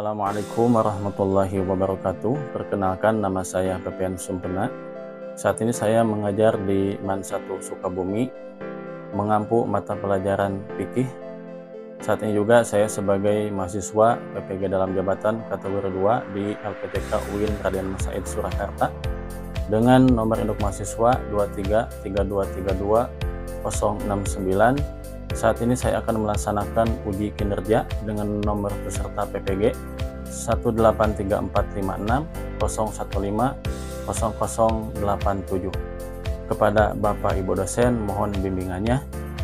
Assalamualaikum warahmatullahi wabarakatuh. Perkenalkan, nama saya Pepen Sumpena. Saat ini saya mengajar di MAN 1 Sukabumi, mengampu mata pelajaran fikih. Saat ini juga saya sebagai mahasiswa PPG dalam jabatan kategori 2 di LPTK UIN Raden Mas Said Surakarta dengan nomor induk mahasiswa 233232 Saat ini saya akan melaksanakan uji kinerja dengan nomor peserta PPG 1834601501087. Kepada Bapak Ibu dosen mohon bimbingannya.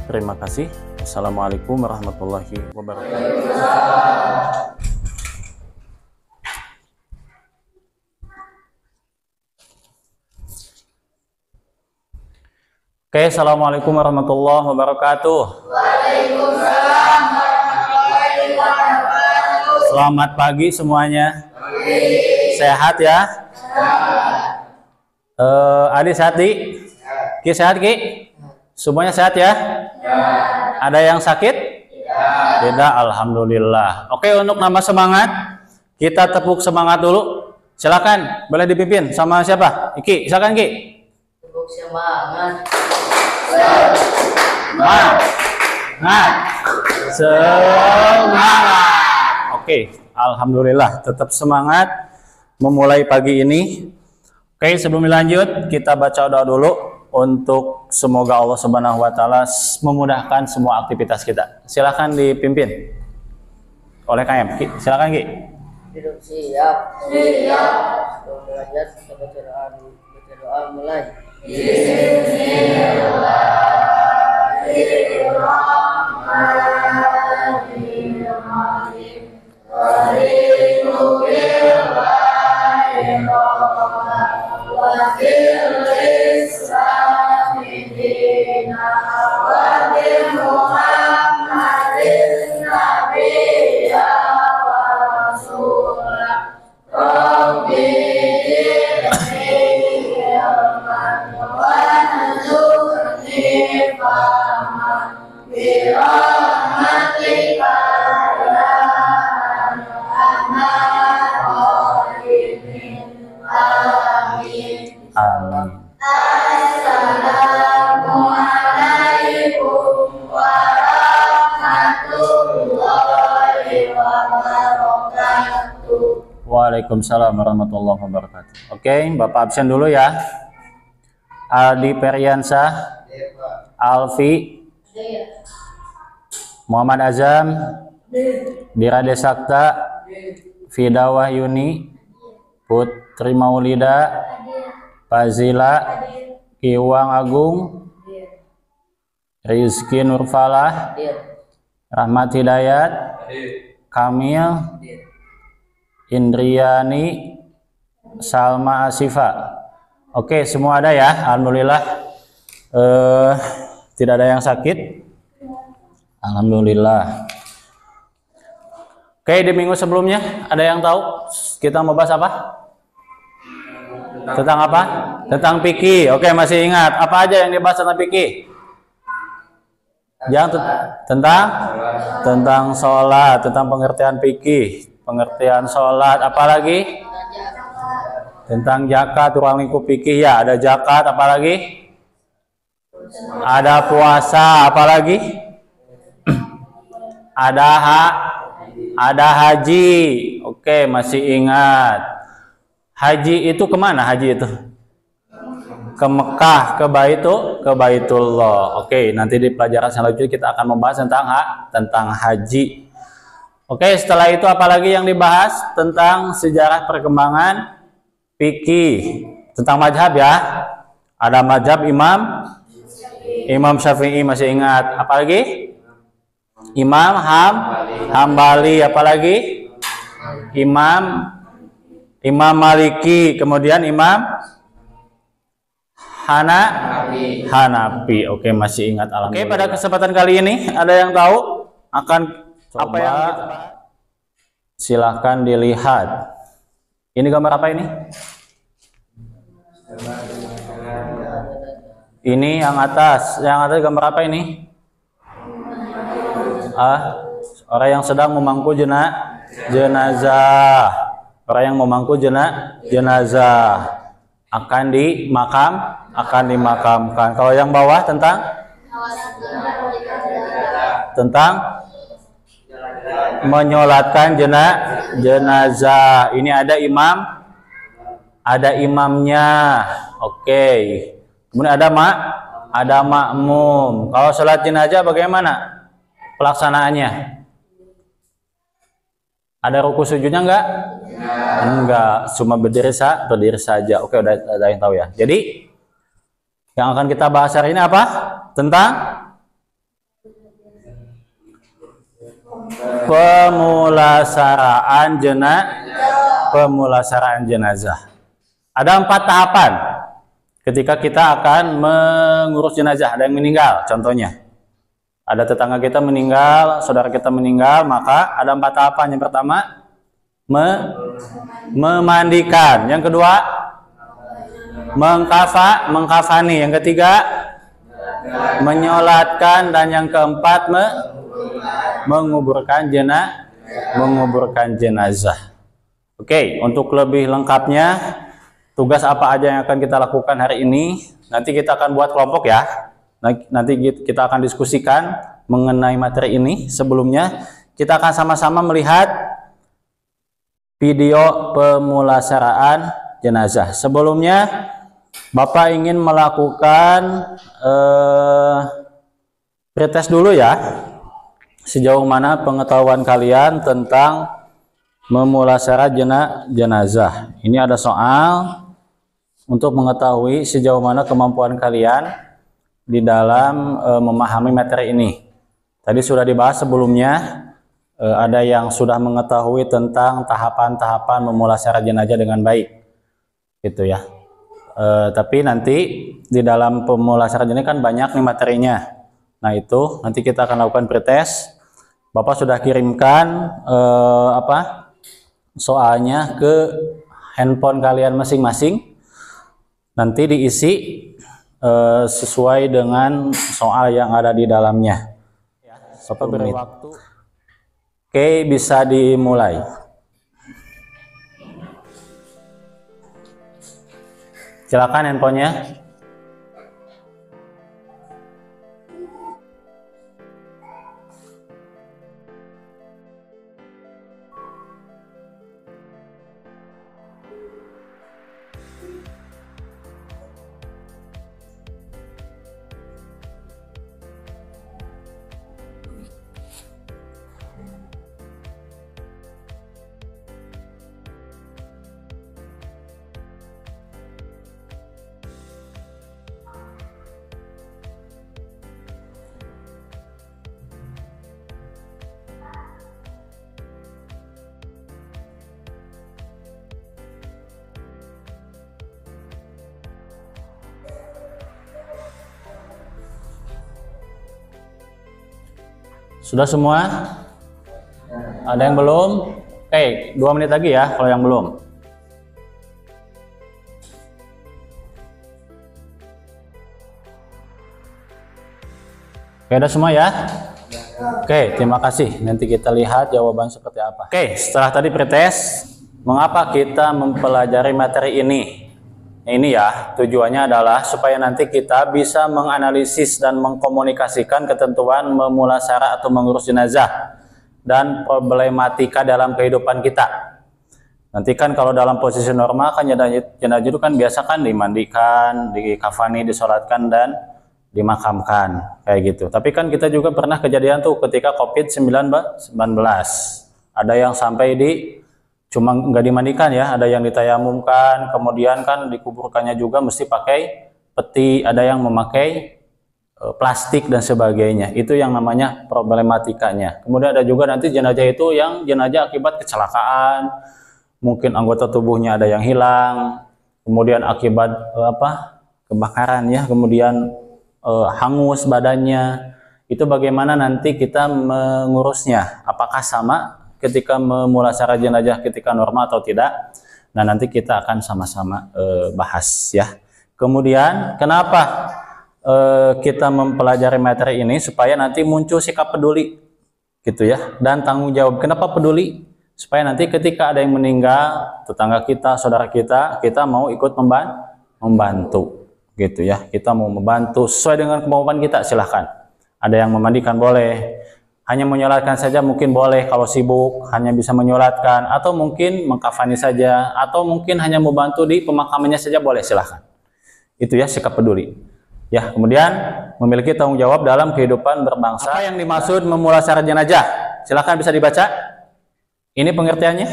Terima kasih. Assalamualaikum warahmatullahi wabarakatuh. Oke, assalamualaikum warahmatullahi wabarakatuh. Waalaikumsalam warahmatullahi wabarakatuh. Selamat pagi semuanya. Sehat ya? Adik sehat, Di? Ki sehat, Ki? Semuanya sehat ya? Ada yang sakit? Tidak, alhamdulillah. Oke, untuk nama semangat, kita tepuk semangat dulu. Silakan, boleh dipimpin sama siapa? Iki, silakan Ki. Tepuk semangat. Semangat. Oke, alhamdulillah tetap semangat memulai pagi ini. Oke, sebelum lanjut kita baca doa dulu untuk semoga Allah Subhanahu wa taala memudahkan semua aktivitas kita. Silakan dipimpin oleh KM. Silakan Ki. Duduk siap. Siap. Sebelum belajar kita baca doa dulu. Baca doa mulai. Assalamualaikum warahmatullahi wabarakatuh. Waalaikumsalam warahmatullahi wabarakatuh. Oke, Bapak absen dulu ya. Aldi Periansah, Alfi, Muhammad Azam, Dira Desakta, Fida Wahyuni, Putri Maulida, Fazila, Iwang Agung, Rizky Nurfalah, Rahmat Hidayat, Kamil, Indriani, Salma Asifa. Oke, semua ada ya, alhamdulillah. Tidak ada yang sakit, alhamdulillah. Oke, di minggu sebelumnya ada yang tahu kita mau bahas apa? Tentang apa? Tentang fikih. Oke, masih ingat apa aja yang dibahas tentang fikih? Yang tentang sholat, tentang pengertian fikih, pengertian sholat, apalagi tentang zakat, ruang lingkup fikih ya, ada zakat, apalagi ada puasa, apalagi ada haji. Oke, masih ingat. Haji itu kemana? Haji itu ke Mekah, ke Baitullah. Oke, nanti di pelajaran selanjutnya kita akan membahas tentang haji. Oke, setelah itu apalagi yang dibahas? Tentang sejarah perkembangan fikih, tentang mazhab ya. Ada mazhab Imam Syafi'i, masih ingat. Apalagi? Imam Hambali, apalagi? Imam Maliki, kemudian Imam Hanafi. Oke, masih ingat. Oke, pada kesempatan kali ini ada yang tahu akan apa yang kita bahas? Silahkan dilihat. Ini gambar apa ini? Ini yang atas gambar apa ini? Orang yang sedang memangku jenazah. Orang yang memangku jenazah akan dimakamkan. Kalau yang bawah tentang menyolatkan jenazah. Ini ada imamnya. Oke. Kemudian ada makmum. Kalau sholat jenazah bagaimana pelaksanaannya? Ada ruku sujudnya enggak? Enggak, cuma berdiri saja. Oke, udah ada yang tahu ya. Jadi yang akan kita bahas hari ini apa? Tentang pemulasaraan jenazah. Ada 4 tahapan ketika kita akan mengurus jenazah. Ada yang meninggal, contohnya. Ada tetangga kita meninggal, saudara kita meninggal, maka ada 4 tahapan. Yang pertama, memandikan. Yang kedua, mengkafani. Yang ketiga, menyolatkan. Dan yang keempat, menguburkan jenazah. Oke, untuk lebih lengkapnya, tugas apa aja yang akan kita lakukan hari ini, nanti kita akan buat kelompok ya. Nanti kita akan diskusikan mengenai materi ini. Sebelumnya kita akan sama-sama melihat video pemulasaraan jenazah. Sebelumnya Bapak ingin melakukan pretest dulu ya. Sejauh mana pengetahuan kalian tentang memulasarah jenazah. Ini ada soal untuk mengetahui sejauh mana kemampuan kalian di dalam memahami materi ini. Tadi sudah dibahas sebelumnya, ada yang sudah mengetahui tentang tahapan-tahapan memulasarah jenazah dengan baik, gitu ya. Tapi nanti di dalam pemulasarah jenazah kan banyak nih materinya. Nah itu nanti kita akan lakukan pretest. Bapak sudah kirimkan soalnya ke handphone kalian masing-masing. Nanti diisi sesuai dengan soal yang ada di dalamnya. Bapak beri waktu. Oke, bisa dimulai. Silakan handphonenya. Sudah semua? Ada yang belum? Oke, 2 menit lagi ya kalau yang belum. Oke, ada semua ya? Oke, terima kasih. Nanti kita lihat jawaban seperti apa. Oke, setelah tadi pretest, mengapa kita mempelajari materi ini? Ini ya, tujuannya adalah supaya nanti kita bisa menganalisis dan mengkomunikasikan ketentuan memulasarah atau mengurus jenazah dan problematika dalam kehidupan kita. Nanti kan kalau dalam posisi normal kan jenazah itu kan biasa kan dimandikan, dikafani, disolatkan dan dimakamkan kayak gitu. Tapi kan kita juga pernah kejadian tuh ketika COVID-19, ada yang sampai cuma nggak dimandikan ya, ada yang ditayamumkan, kemudian kan dikuburkannya juga mesti pakai peti, ada yang memakai plastik dan sebagainya. Itu yang namanya problematikanya. Kemudian ada juga nanti jenazah itu yang jenazah akibat kecelakaan, mungkin anggota tubuhnya ada yang hilang, kemudian akibat kebakaran ya, kemudian hangus badannya. Itu bagaimana nanti kita mengurusnya? Apakah sama ketika memulasarah jenazah ketika normal atau tidak? Nah, nanti kita akan sama-sama bahas ya. Kemudian kenapa kita mempelajari materi ini? Supaya nanti muncul sikap peduli gitu ya, dan tanggung jawab. Kenapa peduli? supaya nanti ketika ada yang meninggal, tetangga kita, saudara kita, kita mau ikut membantu, gitu ya. Kita mau membantu sesuai dengan kemampuan kita, silahkan. Ada yang memandikan boleh, hanya menyolatkan saja mungkin boleh kalau sibuk, hanya bisa menyolatkan, atau mungkin mengkafani saja, atau mungkin hanya membantu di pemakamannya saja boleh, silahkan. Itu ya, sikap peduli. Ya, kemudian memiliki tanggung jawab dalam kehidupan berbangsa. Apa yang dimaksud memulasarah jenazah? Silahkan bisa dibaca. Ini pengertiannya.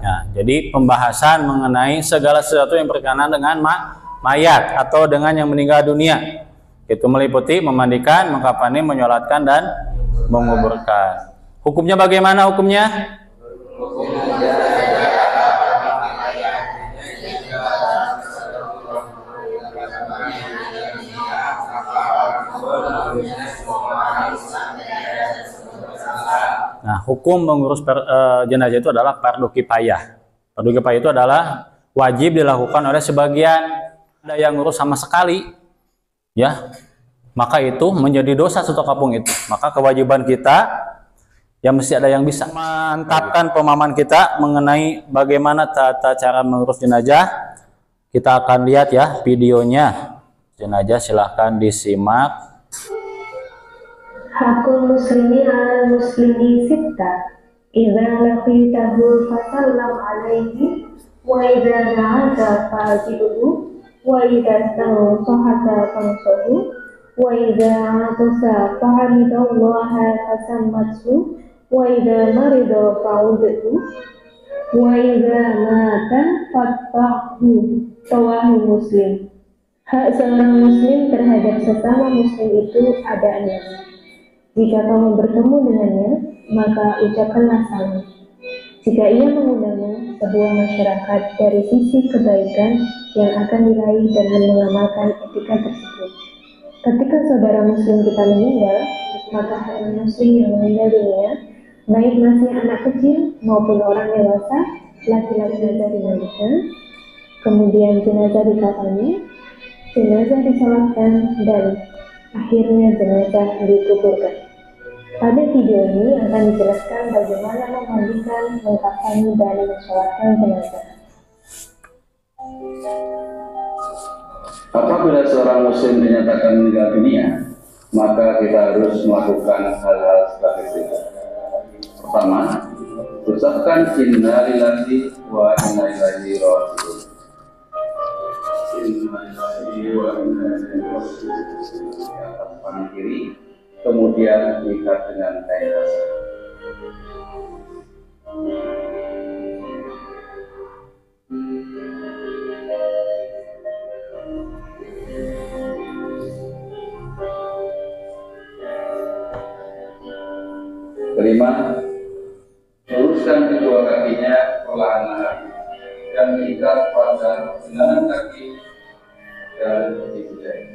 Nah, jadi pembahasan mengenai segala sesuatu yang berkenaan dengan mayat atau dengan yang meninggal dunia. Itu meliputi memandikan, mengkafani, menyolatkan, dan menguburkan. Hukumnya bagaimana hukumnya? Nah, hukum mengurus jenazah itu adalah fardu kifayah. Fardu kifayah itu adalah wajib dilakukan oleh sebagian, ada yang ngurus sama sekali, ya, maka itu menjadi dosa satu kampung itu. Maka kewajiban kita, ya mesti ada yang bisa mantapkan pemahaman kita mengenai bagaimana tata cara mengurus jenazah. Kita akan lihat ya videonya. Jenazah silahkan disimak. Hakul muslimi ala muslimi sitta idza laqitahu fasallam alaihi wa idza da'aka fa'jibuhu wa idza tansohaka tansohu wa idza atasa fa'amidallaha fasammathu wa idza marida fa'udhu wa idza mata fatba'hu rawahu Muslim. Hak seorang muslim terhadap sesama muslim itu ada 6. Jika kamu bertemu dengannya, maka ucapkanlah salam. Jika ia mengundangmu sebuah masyarakat dari sisi kebaikan yang akan diraih dan mengamalkan etika tersebut. Ketika saudara muslim kita meninggal, maka hak muslim yang meninggal dunia, baik masih anak kecil maupun orang dewasa, laki-laki jenazah dimandikan, kemudian jenazah dikafani, jenazah disolatkan, dan akhirnya jenazah dikuburkan. Pada video ini akan dijelaskan bagaimana memandikan, mengkafani, dan mensolatkan jenazah. Apabila seorang muslim dinyatakan meninggal dunia, maka kita harus melakukan hal-hal sebagai berikut. Pertama, ucapkan inna lillahi wa inna ilaihi raji'un. Atas tangan kiri, kemudian diikat dengan kain basah. Kelima, luruskan kedua kakinya perlahan-lahan dan diikat pada tangan kaki dan dibujai.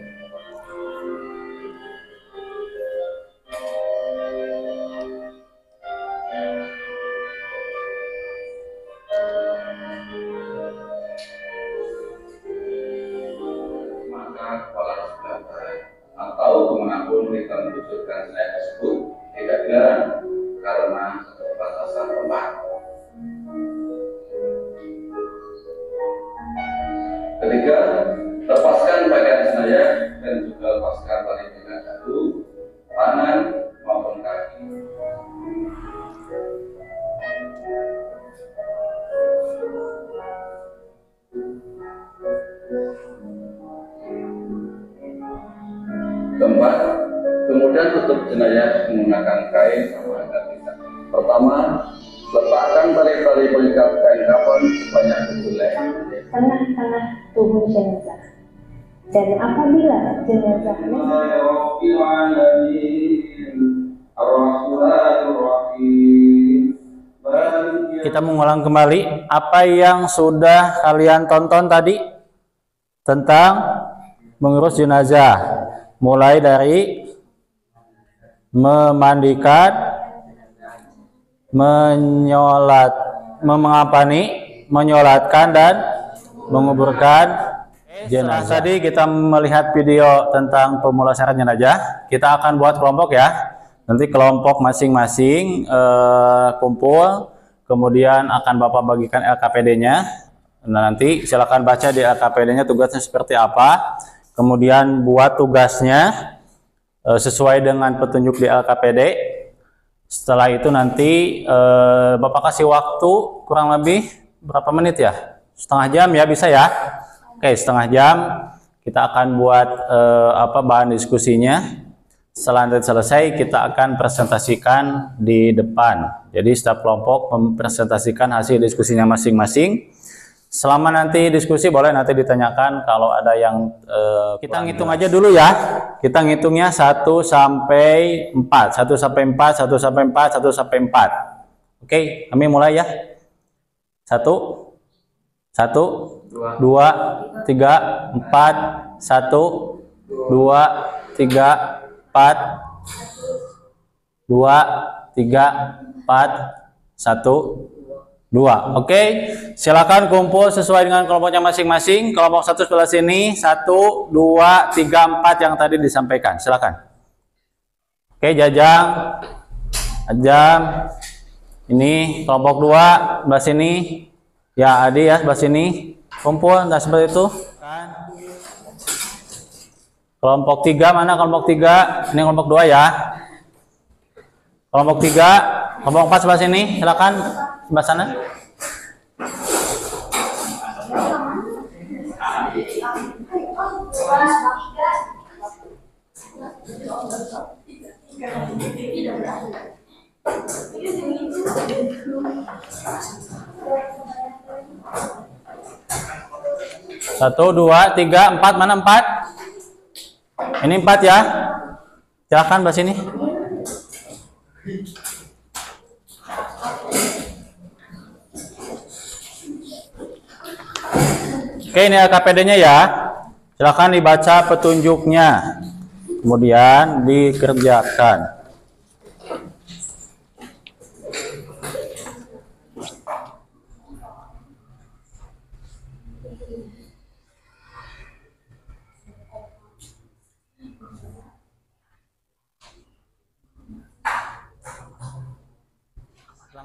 Maka kepala sebelah barat atau kemanapun kita menunjukkan saya tersebut tidak dilarang karena keterbatasan tempat. Ketiga, lepaskan pakaian saya dan juga lepaskan tali pinggang satu, tangan maupun kaki. Keempat, kemudian tutup jenazah menggunakan kain sama agar tidak. Pertama, letakkan tali-tali pengikat kain kafan sebanyak 7 helai Tengah-tengah tubuh jenazah. Dan apabila jenazahnya kita mengulang kembali apa yang sudah kalian tonton tadi tentang mengurus jenazah, mulai dari memandikan, mengkafani, menyolatkan, dan menguburkan. Setelah tadi kita melihat video tentang pemulasaran jenazah, kita akan buat kelompok ya. Nanti kelompok masing-masing kumpul, kemudian akan Bapak bagikan LKPD-nya. Nah, nanti silakan baca di LKPD-nya tugasnya seperti apa. Kemudian buat tugasnya sesuai dengan petunjuk di LKPD. Setelah itu nanti Bapak kasih waktu kurang lebih berapa menit ya? Setengah jam ya, bisa ya? Oke, setengah jam kita akan buat bahan diskusinya. Setelah nanti selesai, kita akan presentasikan di depan. Jadi setiap kelompok mempresentasikan hasil diskusinya masing-masing. Selama nanti diskusi boleh nanti ditanyakan kalau ada yang kita ngitung aja dulu ya. Kita ngitungnya 1 sampai 4, 1 sampai 4, 1 sampai 4, 1 sampai 4. Oke, kami mulai ya. 1 1 2 3 4 1 2 3 4 2 3 4 1 2. Oke, silakan kumpul sesuai dengan kelompoknya masing-masing. Kelompok 1 sebelah sini, 1 2 3 4 yang tadi disampaikan. Silakan. Oke, Jajang. Ajam. Ini kelompok 2 sebelah sini. Ya, Adi ya sebelah sini. Kumpul, nah seperti itu. Kelompok 3 mana kelompok 3? Ini kelompok 2 ya. Kelompok 3, kelompok 4 sebelah sini. Silakan sebelah sana. Satu, dua, tiga, empat. Mana 4? Ini 4 ya. Silakan bahas sini. Oke, ini LKPD-nya ya. Silakan dibaca petunjuknya. Kemudian dikerjakan.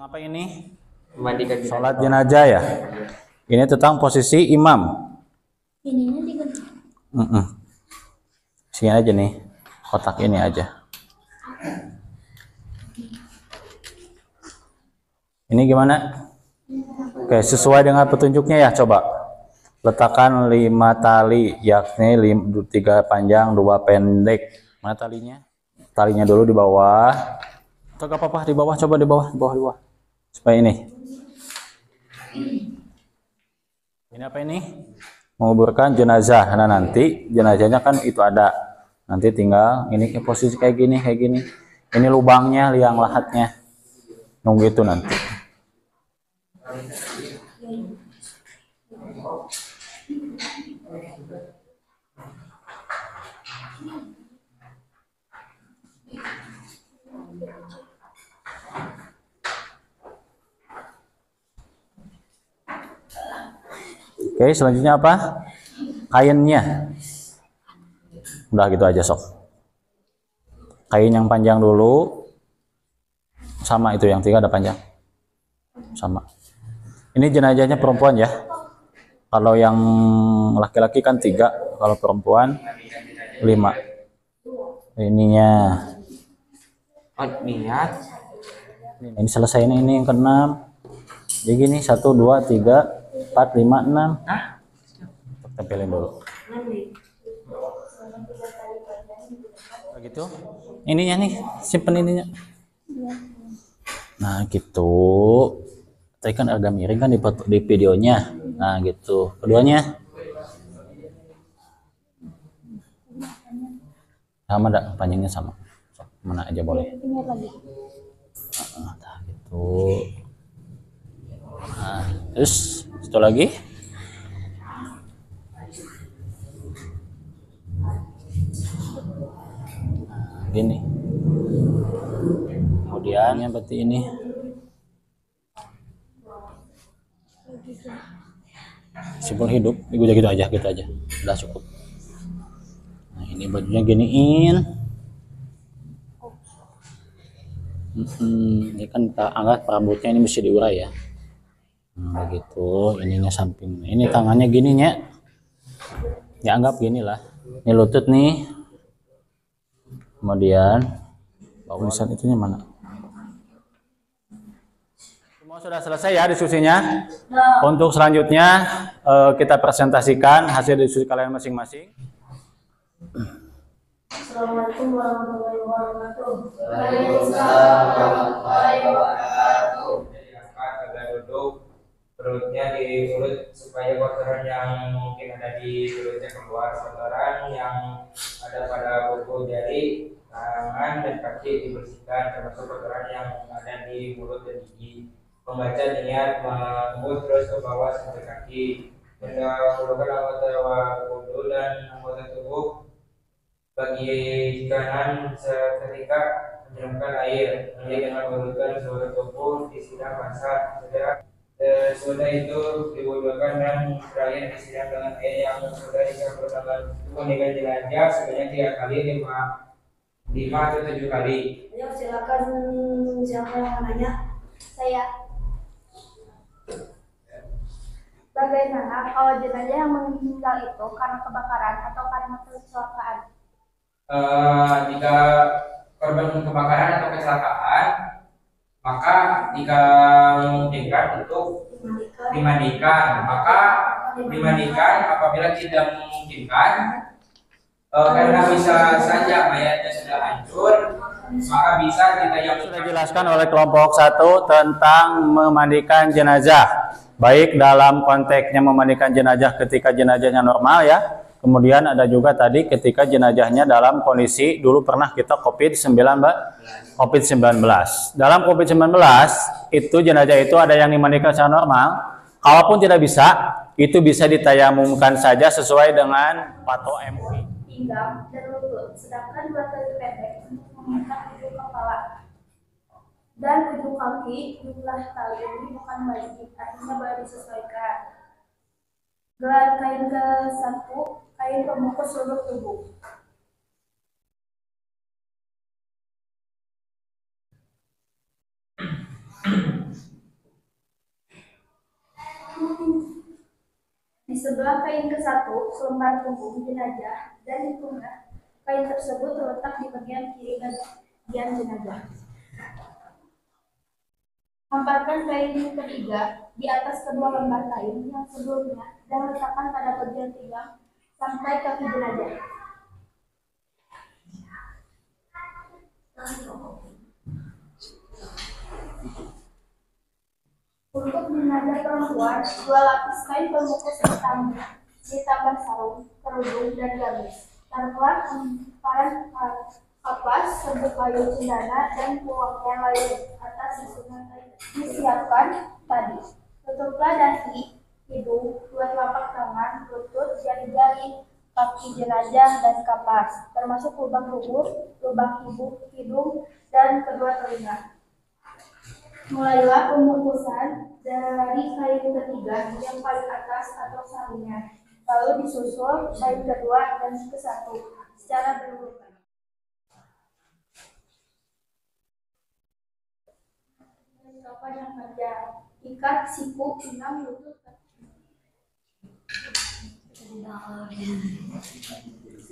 Apa ini? Memandikan Sholat jenazah ya. Ini tentang posisi imam. Ininya diganti. Sini aja nih, kotak ini aja. Ini gimana? Oke, sesuai dengan petunjuknya ya. Coba letakkan 5 tali, yakni 3 panjang, 2 pendek. Mana talinya? Talinya dulu di bawah. Atau gak apa-apa di bawah, coba di bawah. Supaya ini apa ini? Menguburkan jenazah. Nah, nanti jenazahnya kan itu ada. Nanti tinggal ini ke posisi kayak gini. Ini lubangnya, liang lahatnya. Nunggu itu nanti. Oke, selanjutnya apa? Kainnya. Udah gitu aja sok. Kain yang panjang dulu. Sama itu yang 3 ada panjang. Sama. Ini jenazahnya perempuan ya. Kalau yang laki-laki kan 3, kalau perempuan 5. Ininya. niat. Ini selesai ini yang ke-6. Jadi gini 1 2 3 4 5 6. Tempelin dulu. Begitu. Ininya nih, simpen ininya. Nah, gitu. Tadi kan agak miring kan di videonya. Nah, gitu. Keduanya. Sama enggak? Panjangnya sama. Mana aja boleh. Nah, gitu. Nah, terus satu lagi. Nah, gini. Kemudian yang berarti ini. Simpul hidup, gitu aja, udah cukup. Nah ini bajunya giniin. Ini kan kita anggap rambutnya ini mesti diurai ya. Nah, begitu, ininya samping. Ini tangannya gininya. Ya anggap gini lah. Ini lutut nih. Kemudian tulisan itunya mana? Semua sudah selesai ya diskusinya. Untuk selanjutnya kita presentasikan hasil diskusi kalian masing-masing. Assalamualaikum warahmatullahi wabarakatuh. Waalaikumsalam warahmatullahi wabarakatuh. Agak duduk, perutnya diurut supaya kotoran yang mungkin ada di perutnya keluar, kotoran yang ada pada kuku jari, tangan dan kaki dibersihkan, termasuk kotoran yang ada di mulut dan gigi. Membaca niat menembus terus ke bawah sampai kaki, mendahulukan anggota wudhu dan anggota tubuh. Bagi kanan seketika menyiramkan air, kemudian dengan menurunkan seluruh tubuh disiram basah. Sesudah itu diwudhukan dan terakhir disiram dengan air yang sudah dicampur dengan jelajah sebanyak 3 kali, 5 atau 7 kali. Ayo silakan, siapa yang mau nanya? Saya. Bagaimana kalau jenazah yang meninggal itu karena kebakaran atau karena kecelakaan? Jika korban kebakaran atau kecelakaan, maka jika memungkinkan untuk dimandikan, maka dimandikan. Apabila tidak memungkinkan, karena bisa saja mayatnya sudah hancur, maka bisa ditayamumkan. Sudah dijelaskan oleh kelompok 1 tentang memandikan jenazah, baik dalam konteksnya memandikan jenazah ketika jenazahnya normal ya. Kemudian ada juga tadi ketika jenazahnya dalam kondisi dulu pernah kita COVID-19. Dalam COVID-19 itu jenazah itu ada yang dimandikan secara normal. Kalaupun tidak bisa, itu bisa ditayamumkan saja sesuai dengan fatwa MUI. Pinggang dan lutut, sedangkan batang pendek untuk mengangkat ujung kepala dan ujung kaki. Jumlah tali ini bukan wajib, artinya boleh disesuaikan. Gelar kain ke-1, kain pembungkus seluruh tubuh. Di sebelah kain ke-1, selembar punggung jenazah, dan di tengah kain tersebut terletak di bagian kiri bagian jenazah. Hamparkan kain ketiga di atas kedua lembar kain yang sebelumnya dan letakkan pada bagian pinggang sampai kaki jenazah. Untuk jenazah perempuan, 2 lapis kain pembungkus ditambah sarung, kerudung, dan gamis. Taruhlah hamparan kapas, serbuk kayu cendana, dan pewangian lain atas susunan kain disiapkan tadi. Tutuplah dahi, hidung, 2 telapak tangan, lutut, jari-jari, kaki jenazah, dan kapas, termasuk lubang lubang hidung, dan kedua telinga. Mulailah pembungkusan dari kain ketiga yang paling atas atau sarungnya, lalu disusul kain kedua dan ke-1 secara berurutan. Kapan yang panjang, ikat siku, pinggang, lutut.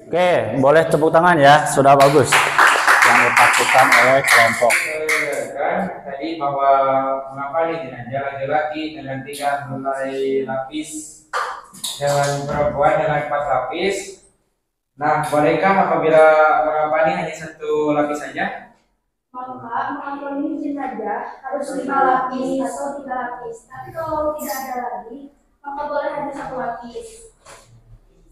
Oke, boleh tepuk tangan ya, sudah bagus yang dilakukan oleh kelompok. Kan tadi bahwa mengapa nih jenazah laki-laki dengan 3 mulai lapis, dengan perempuan dengan 4 lapis. Nah, bolehkah apabila mengapa nih hanya 1 lapis saja? Maka mengantongi jenazah harus 5 lapis atau 3 lapis. Tapi kalau tidak ada lagi, maka boleh hanya 1 lapis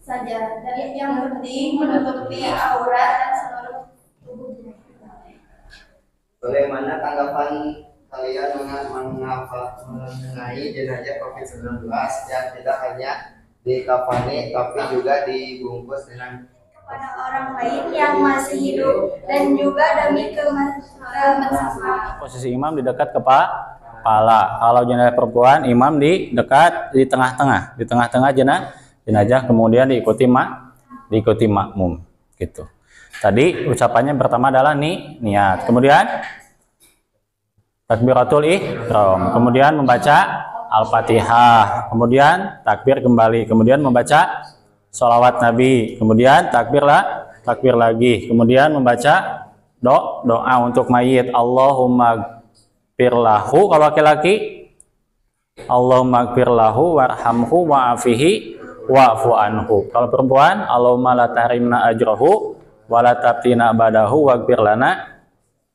saja. Dan yang penting menutupi aurat dan seluruh tubuh jenazah. Bagaimana tanggapan kalian mengenai jenazah COVID-19 yang tidak hanya dikafani tapi juga dibungkus dengan Kepada orang lain yang masih hidup dan juga demi kemaslahatan. Posisi imam di dekat kepala kepala. Kalau jenazah perempuan, imam di dekat di tengah-tengah jenazah, kemudian diikuti makmum gitu. Tadi ucapannya pertama adalah niat, kemudian takbiratul ihram, kemudian membaca Al-Fatihah, kemudian takbir kembali, kemudian membaca sholawat Nabi, kemudian takbir lagi, kemudian membaca doa untuk mayit. Allahumma gfirlahu kalau laki-laki, Allahumma gfirlahu warhamhu wa'afihi wa'fu anhu. Kalau perempuan, Allahumma la tahrimna ajrahu wa la tabtina badahu waghfir lana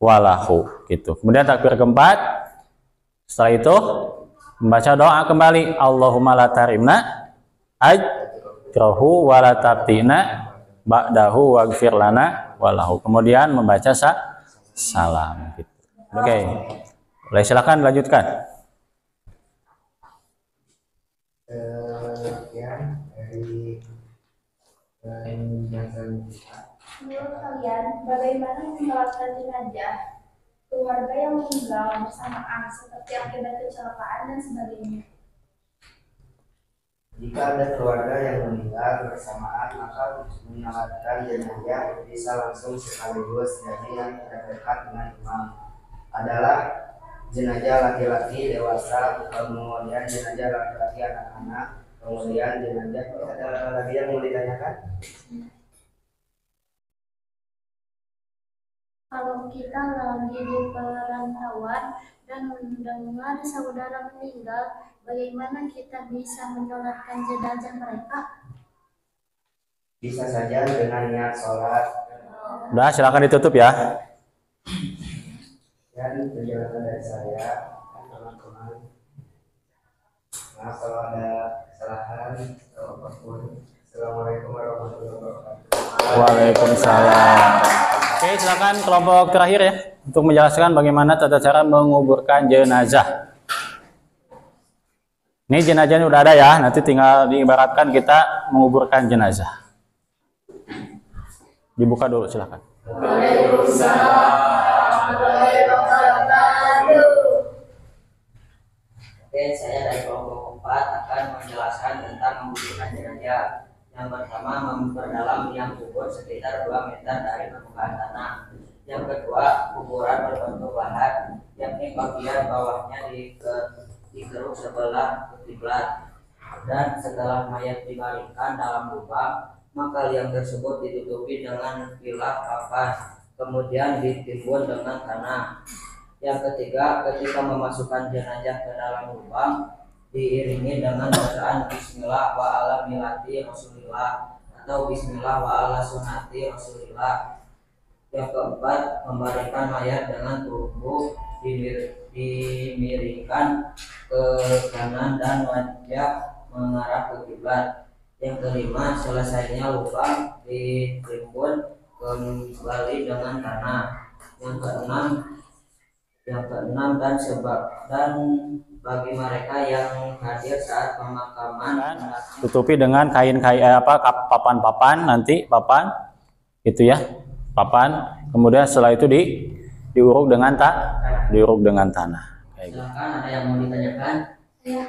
walahu gitu. Kemudian takbir keempat, setelah itu membaca doa kembali, Allahumma la tahrimna ajrahu wa la tabtina ba'dahu waghfir lana walahu. Kemudian membaca salam gitu. Oke. Boleh silakan lanjutkan. Menurut kalian, bagaimana menyolatkan jenazah keluarga yang meninggal bersamaan seperti akibat kecelakaan dan sebagainya? Jika ada keluarga yang meninggal bersamaan, maka menyolatkan jenazah bisa langsung sekaligus. Jadi yang terdekat dengan imam adalah jenazah laki-laki dewasa, kemudian jenazah laki-laki anak-anak, kemudian jenazah. Ada lagi yang mau ditanyakan? Kalau kita lagi di perantauan dan mendengar saudara meninggal, bagaimana kita bisa menyolatkan jenazah mereka? Bisa saja dengan niat sholat. Udah, silakan ditutup ya. Dan penjelasan dari saya, teman-teman. Maaf kalau ada kesalahan atau apapun. Assalamualaikum warahmatullahi wabarakatuh. Waalaikumsalam. Oke, silakan kelompok terakhir ya untuk menjelaskan bagaimana tata cara menguburkan jenazah. Ini jenazahnya udah ada ya, nanti tinggal diibaratkan kita menguburkan jenazah. Dibuka dulu, silakan. Oke, saya dari kelompok 4 akan menjelaskan tentang menguburkan jenazah. Yang pertama, memperdalam liang kubur sekitar 2 meter dari permukaan tanah. Yang kedua, kuburan berbentuk lahat, yakni bagian bawahnya dikeruk sebelah kiblat. Dan setelah mayat dibaringkan dalam lubang, maka liang tersebut ditutupi dengan bilah kapas, kemudian ditimbun dengan tanah. Yang ketiga, ketika memasukkan jenazah ke dalam lubang, diiringi dengan bacaan Bismillah wa ala milati Rasulillah atau Bismillah wa ala sunati Rasulillah. Yang keempat, membaringkan mayat dengan tubuh dimiringkan ke kanan dan wajah mengarah ke kiblat. Yang kelima, selesainya lubang ditimbun kembali dengan tanah. Yang keenam dan bagi mereka yang hadir saat pemakaman tutupi dengan kain-kain papan-papan, nanti papan itu ya, papan. Kemudian setelah itu diuruk dengan tanah. Kayak gitu. Silakan, ada yang mau ditanyakan? Ya.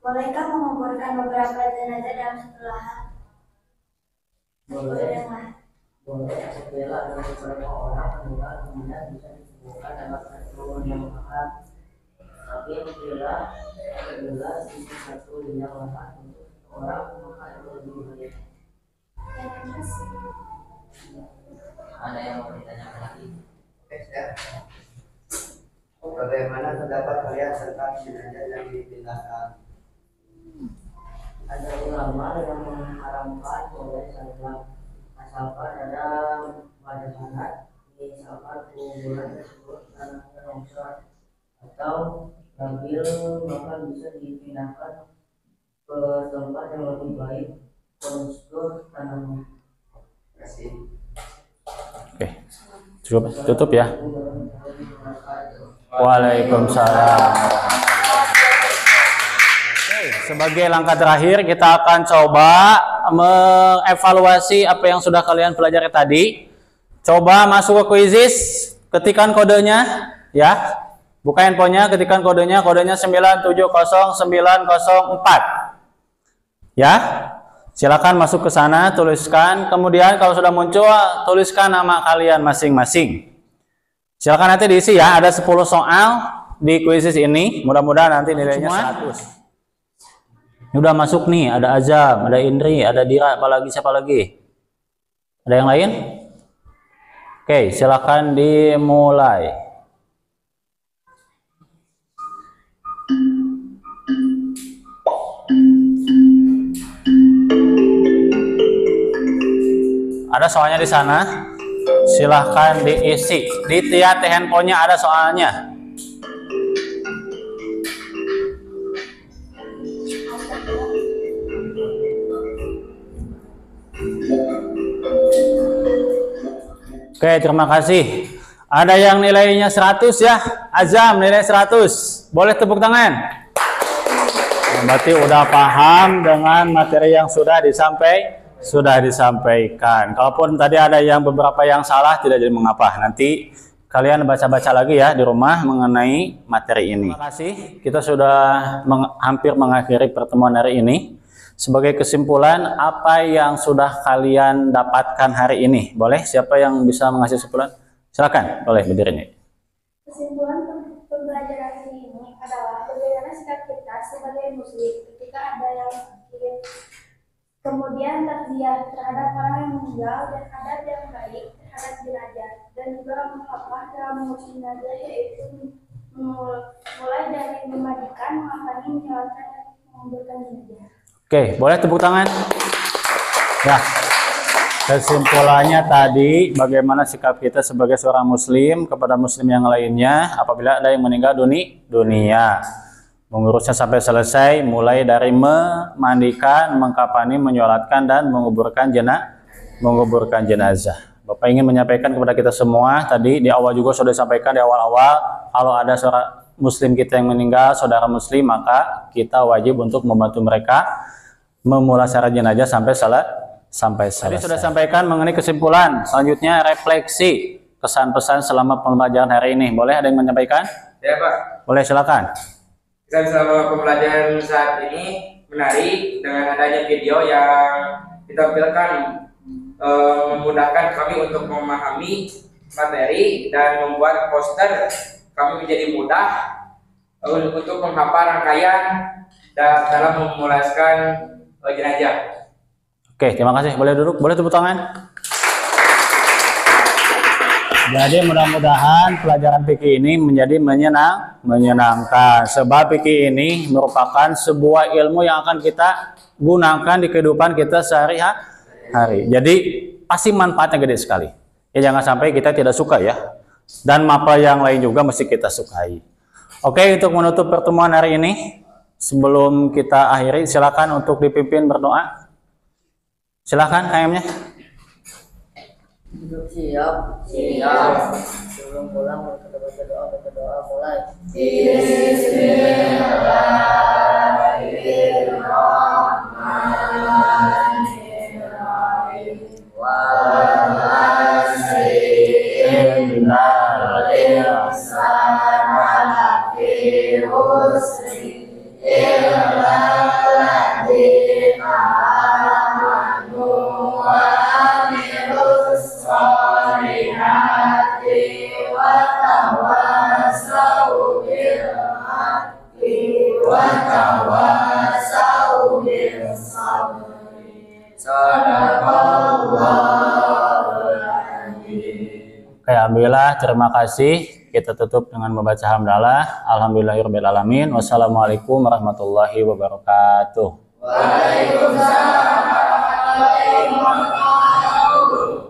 Bolehkah menguburkan beberapa jenazah dalam satu lahan? Boleh. Boleh, apabila ada beberapa orang meninggal kemudian bisa dikuburkan dalam satu yang lahan. Tapi apabila sisa satu yang lahan untuk orang, maka itu lebih baik. Ada yang mau ditanyakan lagi? Bagaimana pendapat kalian tentang jenazah yang dipindahkan? Ada ulama yang mengharamkan boleh saja asalkan ada pada sanad, misalkan kuburan tersebut tanahnya longsor atau labil, maka bisa dipindahkan ke tempat yang lebih baik konstruk tanahnya. Oke, cukup tutup ya. Waalaikumsalam. Oke, sebagai langkah terakhir kita akan coba mengevaluasi apa yang sudah kalian pelajari tadi. Coba masuk ke Quizizz, ketikkan kodenya ya. Buka handphonenya, ketikkan kodenya 970904. Ya, silakan masuk ke sana, tuliskan. Kemudian kalau sudah muncul, tuliskan nama kalian masing-masing. Silakan nanti diisi ya, ada 10 soal di kuisis ini. Mudah-mudahan nanti nilainya 100. Ini udah masuk nih, ada Azam, ada Indri, ada Dira, siapa lagi? Ada yang lain? Oke, silakan dimulai. Ada soalnya di sana, silahkan diisi. Di tiap handphonenya ada soalnya. Oke, terima kasih. Ada yang nilainya 100 ya, Azam nilai 100. Boleh tepuk tangan. Berarti udah paham dengan materi yang sudah disampaikan. Kalaupun tadi ada yang beberapa yang salah, tidak jadi mengapa. Nanti kalian baca-baca lagi ya di rumah mengenai materi ini. Terima kasih. Kita sudah hampir mengakhiri pertemuan hari ini. Sebagai kesimpulan, apa yang sudah kalian dapatkan hari ini? Boleh? Siapa yang bisa mengasih kesimpulan? Silakan. Boleh berdiri nih. Kesimpulan pembelajaran ini adalah bagaimana sikap kita sebagai muslim ketika ada yang sakit, kemudian terdiam terhadap orang yang meninggal, dan adab yang baik terhadap jenazah, dan juga mengapa dalam mengurus jenazah, yaitu mulai dari memandikan, mengapani, menyolatkan, dan menguburkan jenazah. Oke, boleh tepuk tangan? Ya, kesimpulannya tadi bagaimana sikap kita sebagai seorang muslim kepada muslim yang lainnya apabila ada yang meninggal dunia. Mengurusnya sampai selesai, mulai dari memandikan, mengkafani, menyolatkan, dan menguburkan jenazah. Bapak ingin menyampaikan kepada kita semua, tadi di awal juga sudah disampaikan di awal-awal, kalau ada seorang muslim kita yang meninggal, saudara muslim, maka kita wajib untuk membantu mereka memulasarah jenazah sampai selesai. Tadi sudah sampaikan mengenai kesimpulan. Selanjutnya refleksi kesan-pesan selama pembelajaran hari ini. Boleh ada yang menyampaikan? Ya Pak. Boleh, silakan. Kesan selama pembelajaran saat ini menarik dengan adanya video yang ditampilkan, memudahkan kami untuk memahami materi dan membuat poster kami menjadi mudah untuk menghafal rangkaian dalam memulaskan jenazah. Oke, terima kasih. Boleh duduk, boleh tepuk tangan. Jadi mudah-mudahan pelajaran fikih ini menjadi menyenangkan. Sebab fikih ini merupakan sebuah ilmu yang akan kita gunakan di kehidupan kita sehari-hari. Jadi pasti manfaatnya gede sekali. Ya jangan sampai kita tidak suka ya. Dan apa yang lain juga mesti kita sukai. Oke, untuk menutup pertemuan hari ini, sebelum kita akhiri, silakan untuk dipimpin berdoa. Silakan KM-nya. Siap. Sebelum pulang kita baca doa mulai. Oke, alhamdulillah, terima kasih. Kita tutup dengan membaca hamdalah. Alhamdulillahirabbil alamin. Wassalamualaikum warahmatullahi wabarakatuh. Waalaikumsalam warahmatullahi wabarakatuh.